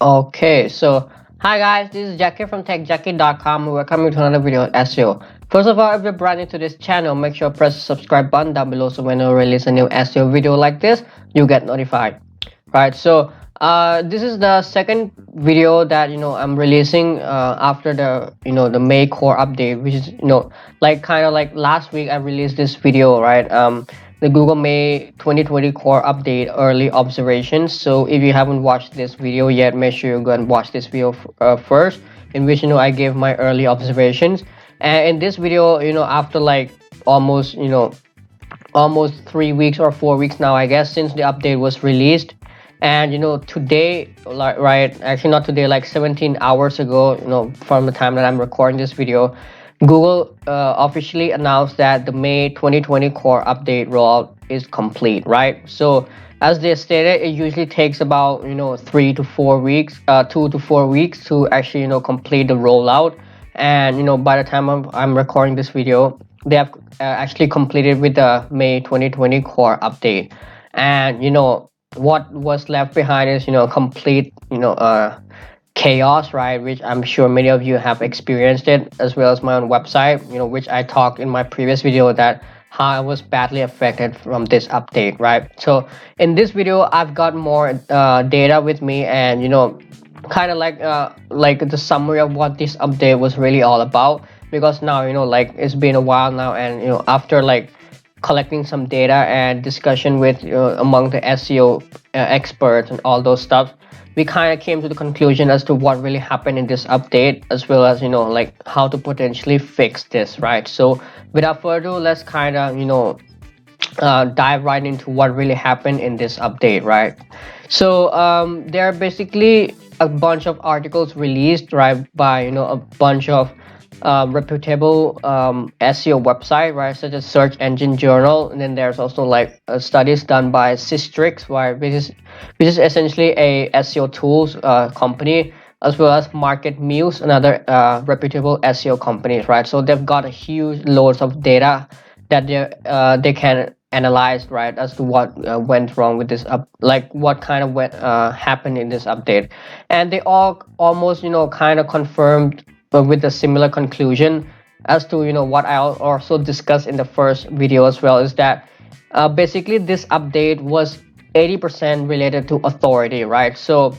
Okay, so hi guys, this is Jackie from techjackie.com. Welcome to another video on SEO. First of all, if you're brand new to this channel, make sure to press the subscribe button down below so when I release a new SEO video like this, you get notified. Right, so this is the second video that I'm releasing after the May core update, which is like kind of like last week I released this video, right? The Google May 2020 core update early observations. So if you haven't watched this video yet, make sure you go and watch this video first, in which I gave my early observations. And in this video, after like almost almost 3 weeks or 4 weeks now, I guess, since the update was released. And today, like, right, actually not today, like 17 hours ago, from the time that I'm recording this video, Google officially announced that the May 2020 core update rollout is complete, right? So as they stated, it usually takes about 3 to 4 weeks, 2 to 4 weeks to actually complete the rollout. And by the time I'm recording this video, they have actually completed with the May 2020 core update. And what was left behind is complete chaos, right? Which I'm sure many of you have experienced it, as well as my own website, which I talked in my previous video that how I was badly affected from this update, right? So in this video, I've got more data with me, and kind of like the summary of what this update was really all about. Because now like it's been a while now, and after like collecting some data and discussion with among the SEO experts and all those stuff, we kind of came to the conclusion as to what really happened in this update, as well as like how to potentially fix this, right? So without further ado, let's kind of dive right into what really happened in this update, right? So there are basically a bunch of articles released, right, by a bunch of reputable SEO website, right, such as Search Engine Journal. And then there's also like studies done by Systrix, right, which is essentially a SEO tools company, as well as Market Muse, another reputable SEO companies, right? So they've got a huge loads of data that they can analyze, right, as to what went wrong with this up, like what kind of happened in this update. And they all almost kind of confirmed with a similar conclusion as to what I also discussed in the first video as well, is that basically this update was 80% related to authority, right? So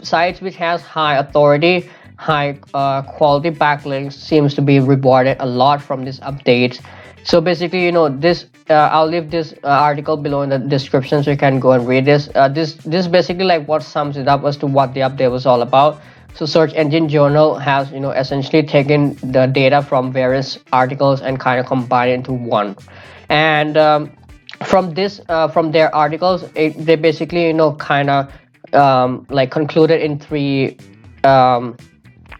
sites which has high authority, high quality backlinks seems to be rewarded a lot from this update. So basically, this I'll leave this article below in the description so you can go and read this. This basically like what sums it up as to what the update was all about. So Search Engine Journal has essentially taken the data from various articles and kind of combined it into one. And from their articles, they basically kind of like concluded in um,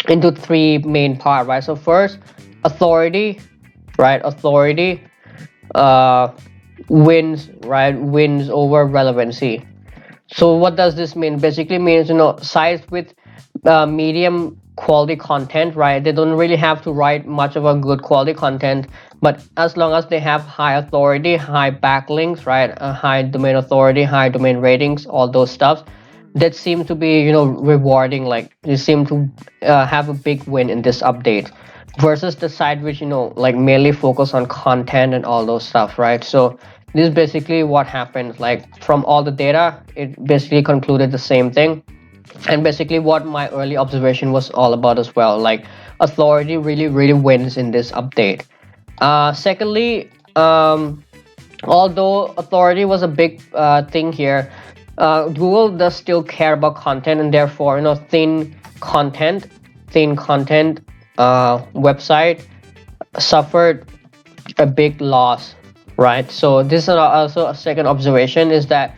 into three main part, right? So first, authority, right? Authority uh, wins, right? Wins over relevancy. So what does this mean? Basically means sites with medium quality content, right? They don't really have to write much of a good quality content, but as long as they have high authority, high backlinks, right, high domain authority, high domain ratings, all those stuff, that seem to be rewarding. Like they seem to have a big win in this update, versus the side which like mainly focus on content and all those stuff, right? So this is basically what happened. Like from all the data, it basically concluded the same thing. And basically what my early observation was all about as well, like authority really wins in this update. Secondly, although authority was a big thing here, Google does still care about content, and therefore content thin content website suffered a big loss, right? So this is also a second observation, is that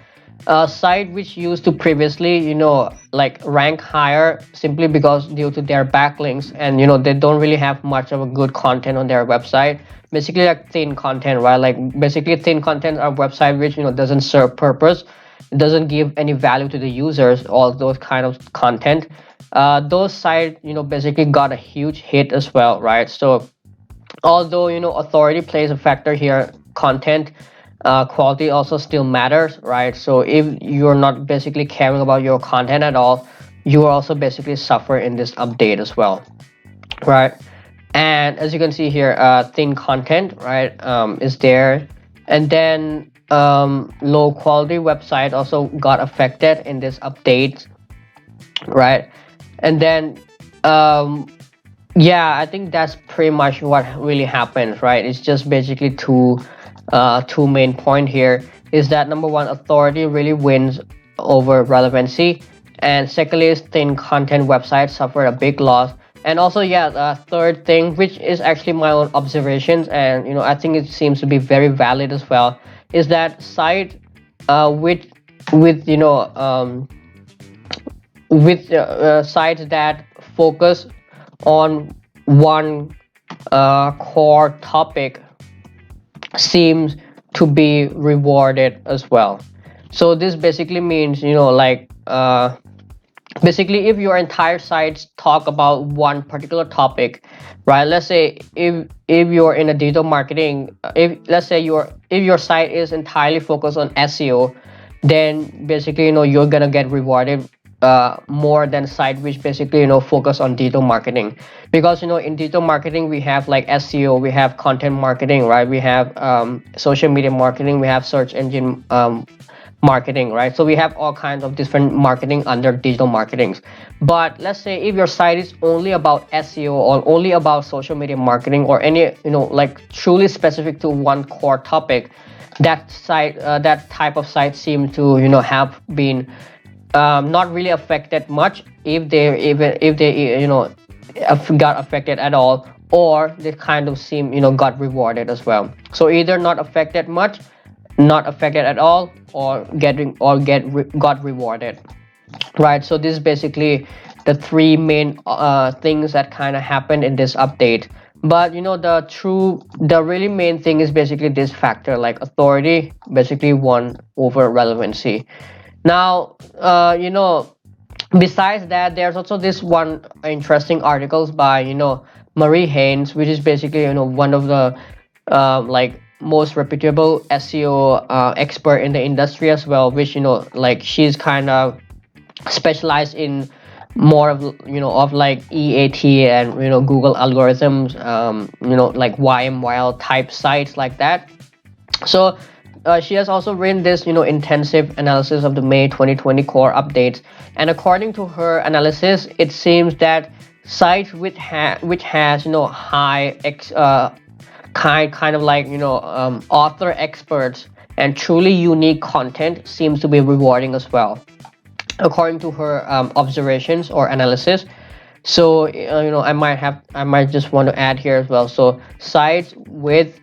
a site which used to previously like rank higher simply because due to their backlinks, and they don't really have much of a good content on their website, basically like thin content, right? Like basically thin content are website which doesn't serve purpose, it doesn't give any value to the users, all those kind of content. Those sites basically got a huge hit as well, right? So although authority plays a factor here, content quality also still matters, right? So if you're not basically caring about your content at all, you will also basically suffer in this update as well, right? And as you can see here, thin content, right, is there. And then low quality website also got affected in this update, right? And then um, yeah, I think that's pretty much what really happens, right? It's just basically two main point here is that number one, authority really wins over relevancy, and secondly is thin content websites suffer a big loss. And also, yeah, the third thing, which is actually my own observations, and I think it seems to be very valid as well, is that site with sites that focus on one core topic seems to be rewarded as well. So this basically means, like basically if your entire sites talk about one particular topic, right? Let's say if you're in a digital marketing, if let's say if your site is entirely focused on SEO, then basically you're gonna get rewarded more than site which basically focus on digital marketing. Because in digital marketing we have like SEO, we have content marketing, right? We have social media marketing, we have search engine marketing, right? So we have all kinds of different marketing under digital marketings. But let's say if your site is only about SEO or only about social media marketing or any like truly specific to one core topic, that site that type of site seem to have been not really affected much, if they even if they got affected at all, or they kind of seem got rewarded as well. So either not affected much, not affected at all, or got rewarded, right? So this is basically the three main things that kind of happened in this update. But the really main thing is basically this factor, like authority basically won over relevancy. Now besides that, there's also this one interesting articles by Marie Haynes, which is basically one of the like most reputable SEO expert in the industry as well, which like she's kind of specialized in more of of like EAT and Google algorithms, like YMYL type sites like that. So she has also written this intensive analysis of the May 2020 core updates, and according to her analysis, it seems that sites which has high kind of like author experts and truly unique content seems to be rewarding as well, according to her observations or analysis. So I might just want to add here as well. So sites with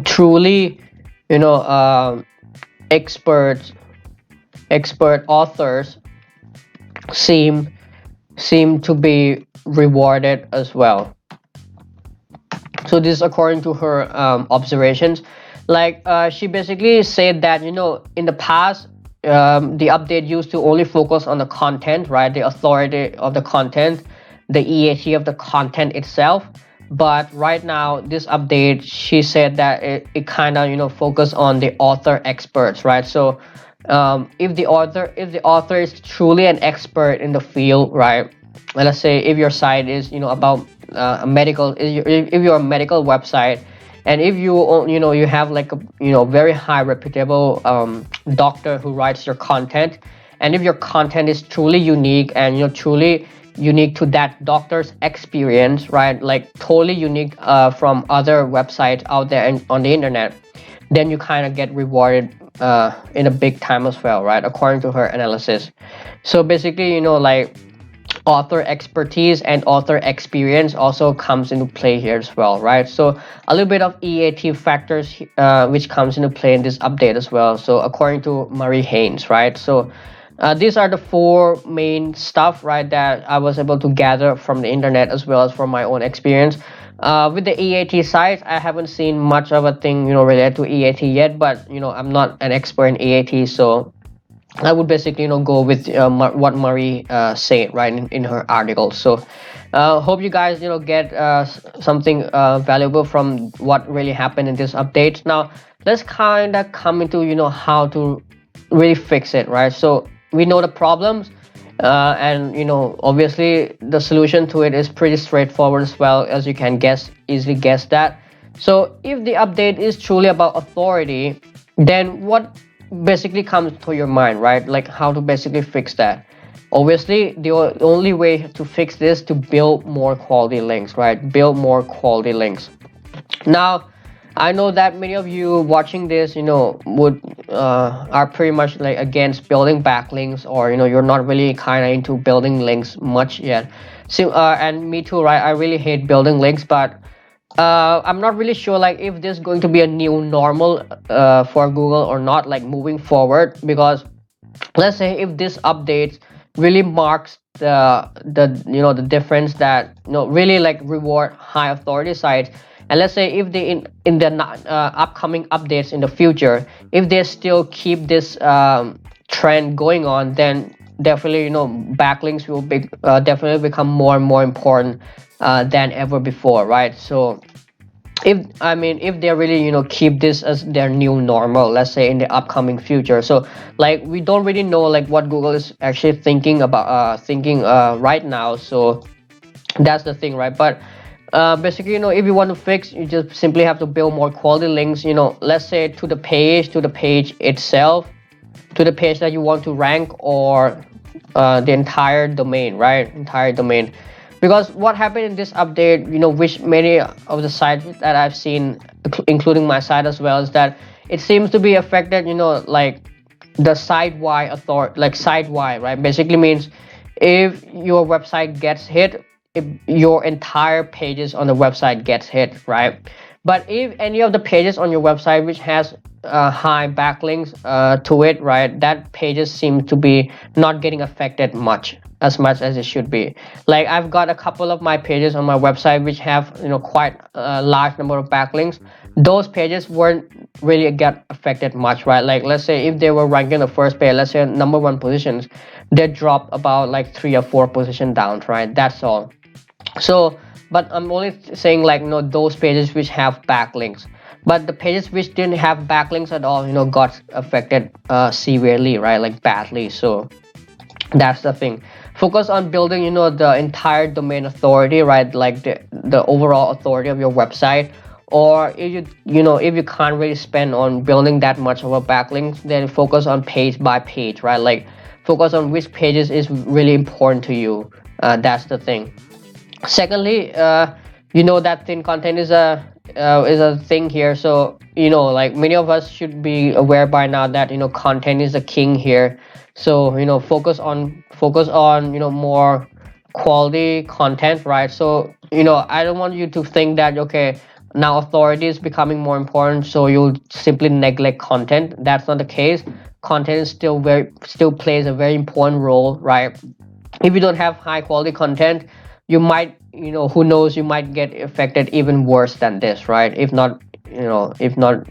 truly you know um, expert authors seem to be rewarded as well. So this is according to her observations. Like she basically said that in the past, the update used to only focus on the content, right? The authority of the content, the EAT of the content itself. But right now this update, she said that it kind of focus on the author experts, right? So if the author is truly an expert in the field, right? Let's say if your site is about a medical, if you're a medical website, and if you have like a very high reputable doctor who writes your content, and if your content is truly unique and truly unique to that doctor's experience, right? Like totally unique from other websites out there and on the internet, then you kind of get rewarded in a big time as well, right? According to her analysis. So basically like author expertise and author experience also comes into play here as well, right? So a little bit of EAT factors which comes into play in this update as well. So according to Marie Haynes, right? So these are the four main stuff, right, that I was able to gather from the internet as well as from my own experience. With the EAT sites, I haven't seen much of a thing related to EAT yet, but I'm not an expert in EAT, so I would basically go with what Marie said, right, in her article. So hope you guys get something valuable from what really happened in this update. Now let's kind of come into how to really fix it, right? So we know the problems. And obviously the solution to it is pretty straightforward as well, as you can easily guess that. So if the update is truly about authority, then what basically comes to your mind, right? Like how to basically fix that. Obviously the only way to fix this to build more quality links, right? Build more quality links. Now, I know that many of you watching this, would are pretty much like against building backlinks, or you're not really kind of into building links much yet. So, and me too, right? I really hate building links, but I'm not really sure like if this is going to be a new normal for Google or not, like moving forward. Because let's say if this update really marks the difference, that really like reward high authority sites, and let's say if they in the upcoming updates in the future, if they still keep this trend going on, then definitely backlinks will be definitely become more and more important than ever before, right? So if they really keep this as their new normal, let's say in the upcoming future. So like we don't really know like what Google is actually thinking about right now. So that's the thing, right? But basically, if you want to fix, you just simply have to build more quality links, let's say to the page itself, to the page that you want to rank, or the entire domain, right? Entire domain. Because what happened in this update, which many of the sites that I've seen, including my site as well, is that it seems to be affected, like the site-wide authority, like site-wide, right? Basically means if your website gets hit, if your entire pages on the website gets hit, right? But if any of the pages on your website which has high backlinks to it, right, that pages seem to be not getting affected as much as it should be. Like I've got a couple of my pages on my website which have quite a large number of backlinks. Those pages weren't really get affected much, right? Like let's say if they were ranking the first page, let's say number one positions, they drop about like 3 or 4 position down, right? That's all. So but I'm only saying like those pages which have backlinks. But the pages which didn't have backlinks at all, got affected severely, right? Like badly. So that's the thing. Focus on building the entire domain authority, right? Like the overall authority of your website. Or if if you can't really spend on building that much of a backlink, then focus on page by page, right? Like focus on which pages is really important to you. That's the thing. Secondly, that thin content is a thing here. So like many of us should be aware by now that content is the king here. So focus on more quality content, right? So I don't want you to think that okay, now authority is becoming more important, so you'll simply neglect content. That's not the case. Content is still plays a very important role, right? If you don't have high quality content, you might who knows, you might get affected even worse than this, right? If not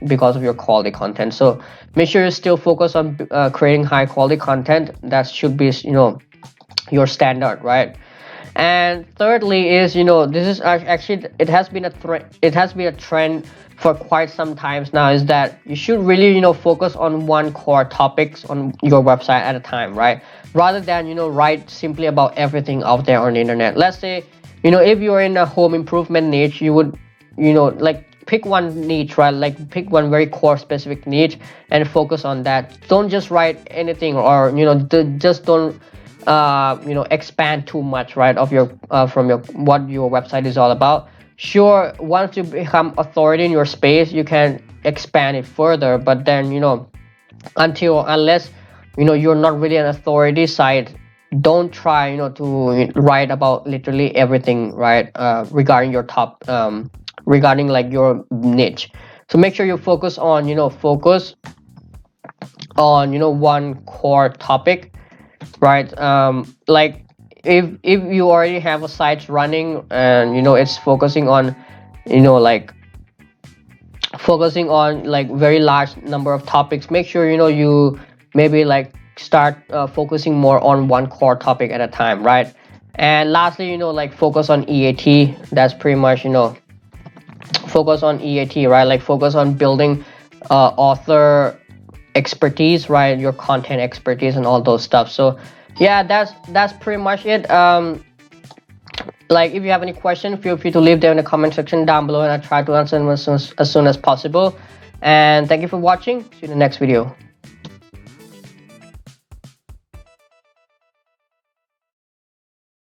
because of your quality content. So make sure you still focus on creating high quality content. That should be your standard, right? And thirdly is this is actually, it has been a trend for quite some times now, is that you should really focus on one core topics on your website at a time, right? Rather than write simply about everything out there on the internet. Let's say if you're in a home improvement niche, you would like pick one niche, right? Like pick one very core specific niche and focus on that. Don't just write anything, or just don't expand too much, right, of your from your what your website is all about. Sure, once you become authority in your space, you can expand it further, but then unless you're not really an authority site, don't try to write about literally everything, right, regarding your top regarding like your niche. So make sure you focus on one core topic, right? Like if you already have a site running and it's focusing on like very large number of topics, make sure you maybe like start focusing more on one core topic at a time, right? And lastly, like focus on EAT. That's pretty much focus on EAT, right? Like focus on building author expertise, right? Your content expertise and all those stuff. So Yeah, that's pretty much it. Like, if you have any question, feel free to leave them in the comment section down below, and I'll try to answer them as soon as possible. And thank you for watching. See you in the next video.